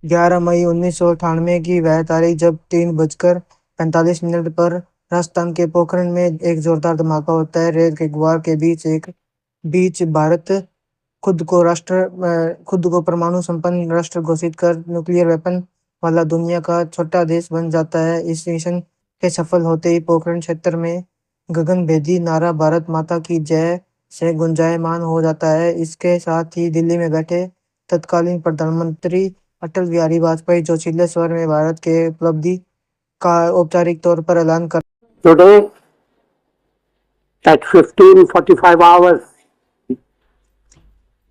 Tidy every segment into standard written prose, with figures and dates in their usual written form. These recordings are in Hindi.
11 मई 1998 की वह तारीख जब 3:45 पर राजस्थान के पोखरण में एक जोरदार धमाका होता है। रेल के गुबार के बीच भारत खुद को परमाणु संपन्न राष्ट्र घोषित कर न्यूक्लियर वेपन वाला दुनिया का छोटा देश बन जाता है। इस मिशन के सफल होते ही पोखरण क्षेत्र में गगनभेदी नारा भारत माता की जय से गुंजायमान हो जाता है। इसके साथ ही दिल्ली में बैठे तत्कालीन प्रधानमंत्री अटल बिहारी वाजपेयी जोशीले स्वर में भारत के उपलब्धि का औपचारिक तौर पर ऐलान कर Today at 15:45 hours,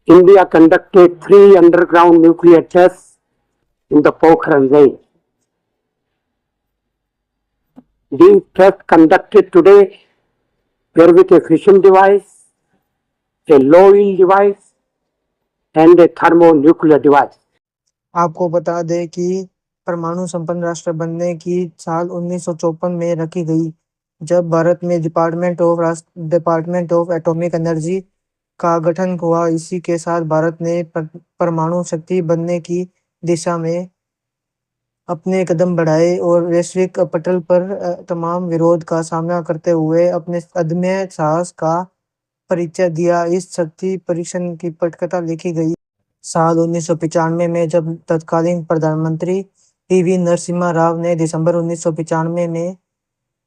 India conducted 3 underground nuclear tests in the Pokhran range. These tests conducted today were with a fission device, a low yield device, and a thermonuclear device. आपको बता दें कि परमाणु संपन्न राष्ट्र बनने की साल 1954 में रखी गई, जब भारत में डिपार्टमेंट ऑफ एटॉमिक एनर्जी का गठन हुआ। इसी के साथ भारत ने परमाणु शक्ति बनने की दिशा में अपने कदम बढ़ाए और वैश्विक पटल पर तमाम विरोध का सामना करते हुए अपने अदम्य साहस का परिचय दिया। इस शक्ति परीक्षण की पटकथा लिखी गई साल 1995 में, जब तत्कालीन प्रधानमंत्री पीवी नरसिम्हा राव ने दिसंबर 1995 में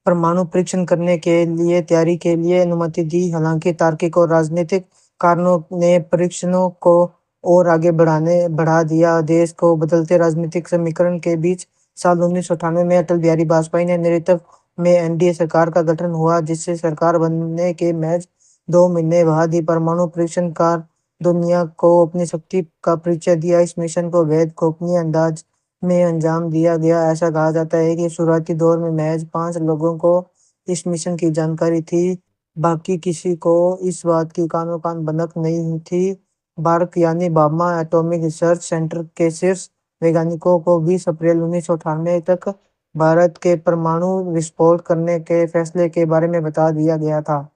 परमाणु परीक्षण करने के लिए तैयारी के लिए अनुमति दी। हालांकि तार्किक और राजनीतिक कारणों ने परीक्षणों को और आगे बढ़ा दिया। देश को बदलते राजनीतिक समीकरण के बीच साल 1998 में अटल बिहारी वाजपेयी ने नेतृत्व में एनडीए सरकार का गठन हुआ, जिससे सरकार बनने के महज 2 महीने बाद ही परमाणु परीक्षण कार दुनिया को अपनी शक्ति का परिचय दिया। इस मिशन को वैध गोपनीय अंदाज में अंजाम दिया गया। ऐसा कहा जाता है कि शुरुआती दौर में महज 5 लोगों को इस मिशन की जानकारी थी, बाकी किसी को इस बात की कानो कान भनक नहीं थी। भारत यानी भाभा एटॉमिक रिसर्च सेंटर के शीर्ष वैज्ञानिकों को 20 अप्रैल 1998 तक भारत के परमाणु विस्फोट करने के फैसले के बारे में बता दिया गया था।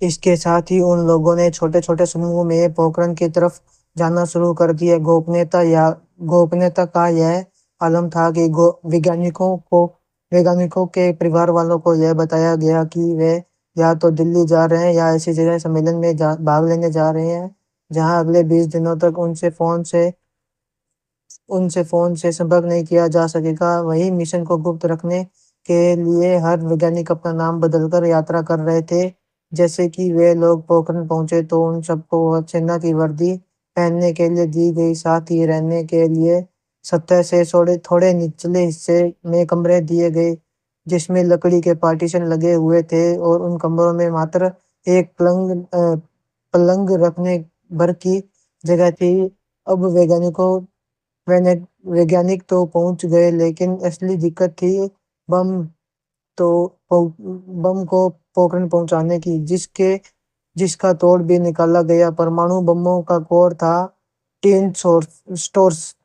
इसके साथ ही उन लोगों ने छोटे छोटे समूह में पोखरण की तरफ जाना शुरू कर दिया। गोपनीयता का यह आलम था कि वैज्ञानिकों के परिवार वालों को यह बताया गया कि वे या तो दिल्ली जा रहे हैं या ऐसी जगह सम्मेलन में भाग लेने जा रहे हैं जहां अगले 20 दिनों तक उनसे फोन से संपर्क नहीं किया जा सकेगा। वहीं मिशन को गुप्त रखने के लिए हर वैज्ञानिक अपना नाम बदलकर यात्रा कर रहे थे। जैसे कि वे लोग पोखरण पहुंचे तो उन सबको सेना की वर्दी पहनने के लिए दी गई, साथ ही रहने के लिए सतह से थोड़े निचले हिस्से में कमरे दिए गए जिसमें लकड़ी के पार्टीशन लगे हुए थे और उन कमरों में मात्र एक पलंग रखने भर की जगह थी। अब वैज्ञानिक तो पहुंच गए, लेकिन असली दिक्कत थी बम बम को पोखरण पहुंचाने की, जिसका तोड़ भी निकाला गया। परमाणु बमों का कोर था टिन स्टोर्स।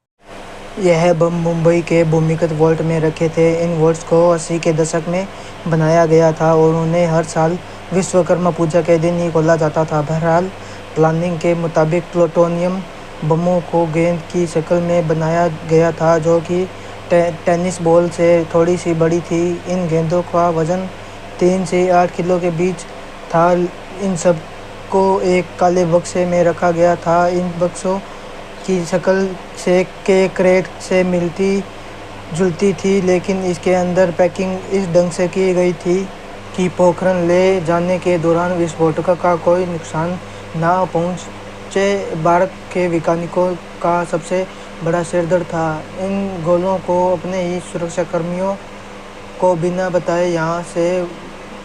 यह बम मुंबई के भूमिगत वॉल्ट में रखे थे। इन वॉल्ट्स को 80 के दशक में बनाया गया था और उन्हें हर साल विश्वकर्मा पूजा के दिन ही खोला जाता था। बहरहाल, प्लानिंग के मुताबिक प्लूटोनियम बमों को गेंद की शक्ल में बनाया गया था, जो कि टेनिस बॉल से थोड़ी सी बड़ी थी। इन गेंदों का वजन 3 से 8 किलो के बीच था। इन सब को एक काले बक्से में रखा गया था। इन बक्सों की शक्ल से केक क्रेट से मिलती जुलती थी, लेकिन इसके अंदर पैकिंग इस ढंग से की गई थी कि पोखरण ले जाने के दौरान विस्फोटक का कोई नुकसान ना पहुंचे। भारत के वैज्ञानिकों का सबसे बड़ा सिरदर्द था। इन गोलों को अपने ही सुरक्षाकर्मियों को बिना बताए यहाँ से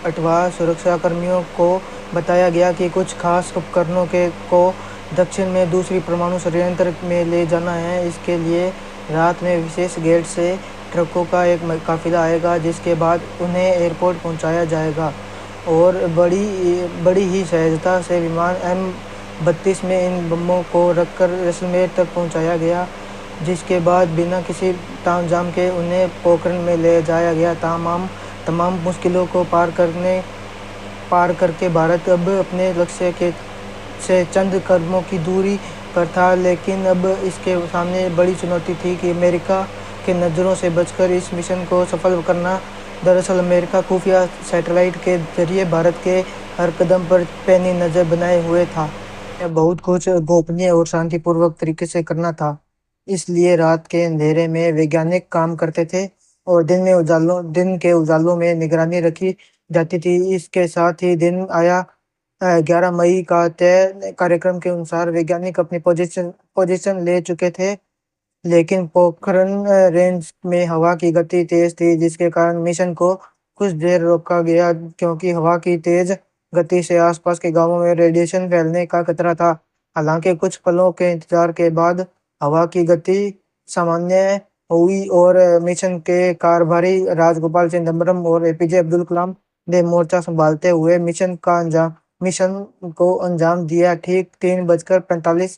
हटवा सुरक्षाकर्मियों को बताया गया कि कुछ खास उपकरणों को दक्षिण में दूसरी परमाणु संयंत्र में ले जाना है। इसके लिए रात में विशेष गेट से ट्रकों का एक काफिला आएगा, जिसके बाद उन्हें एयरपोर्ट पहुंचाया जाएगा और बड़ी ही सहजता से विमान M-32 में इन बमों को रखकर जैसलमेर तक पहुंचाया गया, जिसके बाद बिना किसी तामझाम के उन्हें पोखरण में ले जाया गया। तमाम मुश्किलों को पार करके भारत अब अपने लक्ष्य से चंद कदमों की दूरी पर था, लेकिन अब इसके सामने बड़ी चुनौती थी कि अमेरिका के नज़रों से बचकर इस मिशन को सफल करना। दरअसल अमेरिका खुफिया सैटेलाइट के जरिए भारत के हर कदम पर पैनी नज़र बनाए हुए था। यह बहुत कुछ गोपनीय और शांतिपूर्वक तरीके से करना था, इसलिए रात के अंधेरे में वैज्ञानिक काम करते थे और दिन के उजालों में निगरानी रखी जाती थी। इसके साथ ही दिन आया 11 मई का तय कार्यक्रम के अनुसार वैज्ञानिक अपनी पोजीशन ले चुके थे, लेकिन पोखरण रेंज में हवा की गति तेज थी, जिसके कारण मिशन को कुछ देर रोका गया क्योंकि हवा की तेज गति से आसपास के गांवों में रेडिएशन फैलने का खतरा था। हालांकि कुछ पलों के इंतजार के बाद हवा की गति सामान्य हुई और मिशन के कारभारी राजगोपाल सिंह और एपीजे अब्दुल कलाम ने मोर्चा संभालते हुए मिशन को अंजाम दिया। ठीक 3:45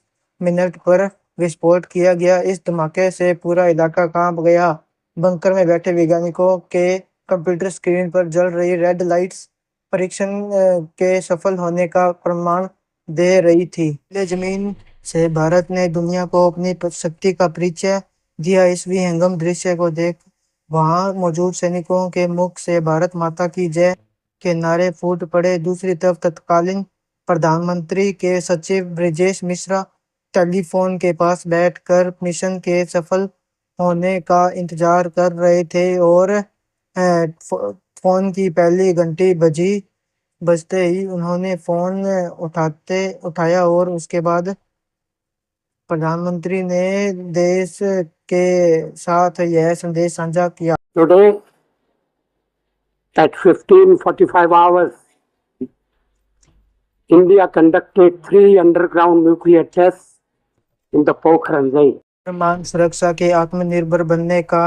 पर विस्फोट किया गया। इस धमाके से पूरा इलाका कांप गया। बंकर में बैठे वैज्ञानिकों के कंप्यूटर स्क्रीन पर जल रही रेड लाइट्स परीक्षण के सफल होने का प्रमाण दे रही थी। खुले जमीन से भारत ने दुनिया को अपनी शक्ति का परिचय दिया। इस विहंगम दृश्य को देख वहां मौजूद सैनिकों के मुख से भारत माता की जय के नारे फूट पड़े। दूसरी तरफ तत्कालीन प्रधानमंत्री के सचिव ब्रजेश मिश्रा टेलीफोन के पास बैठकर मिशन के सफल होने का इंतजार कर रहे थे और फोन की पहली घंटी बजते ही उन्होंने फोन उठाया और उसके बाद प्रधानमंत्री ने देश के साथ यह संदेश साझा किया। Today at 15:45 hours, India conducted 3 underground nuclear tests in the Pokhran range. परमाणु सुरक्षा के आत्मनिर्भर बनने का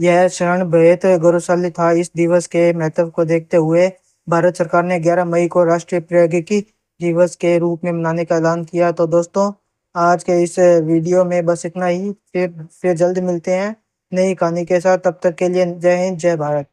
यह क्षण बेहद गौरवशाली था। इस दिवस के महत्व को देखते हुए भारत सरकार ने 11 मई को राष्ट्रीय प्रौद्योगिकी दिवस के रूप में मनाने का ऐलान किया। तो दोस्तों, आज के इस वीडियो में बस इतना ही। फिर जल्द मिलते हैं नई कहानी के साथ। तब तक के लिए जय हिंद, जय भारत।